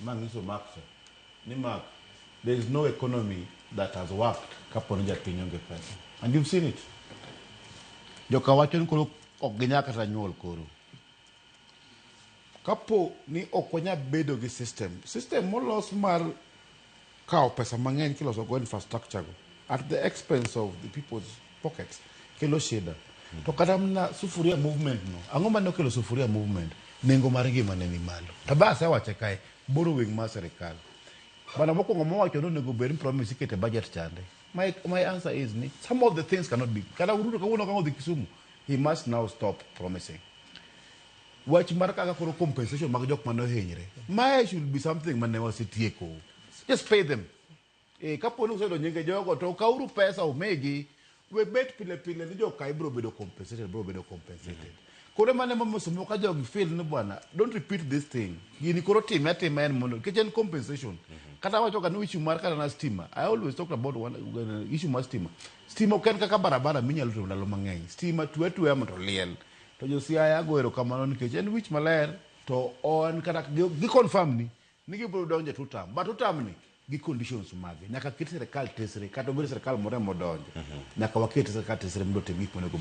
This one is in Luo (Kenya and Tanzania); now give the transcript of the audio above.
mangiso maksa ni mak there is no economy that has worked kapon jopiny onge pesa, and you've seen it. Joka wacho ni koro ok ginya kata nyuol koro kapo ni ok wanya bedo gi system molos mar kao pesa mang'eny kiloso go infrastructure go at the expense of the people's pockets kelo shida. To kata mna sufuria movement no ang'o mane okelo sufuria movement? Nengo mar ngima ne ni malo. Tabasa wache kae borrowing mar serikal bana mokwongo mowacho no nego ber promise ikete budget chande. My answer is ni some of the things cannot be. Kata Ruto kawuono ka odhi Kisumu, he must now stop promising. Wach mar kaka koro compensation mag jok mane ohinyre, mae should be something mane wasetieko. Just pay them. Kapo ni usedo nyinge jogo to kauru pesa umegi, we bet pile pile ni joka bro bedo compensated. Kore mane mamosomo ka jogi feel ni bwana, don't repeat this thing. Gini koro time en mono, kitchen compensation. Kata wacho ka ni issue mar kata na stima. I always talk about one issue mar stima. Stima oken kaka barabara minyalo to ndalo mang'eny. Stima tuwe ama to liel. To jo siaya goero kamano nikech en wich maler to on kata gi confirm ni gibiro donjo tutam. But tutam ni gi conditions mage. Nyaka ket serikal tesre kata obed serikal moro modonjo. Nyaka waket serikal tesre mondo tim gik monego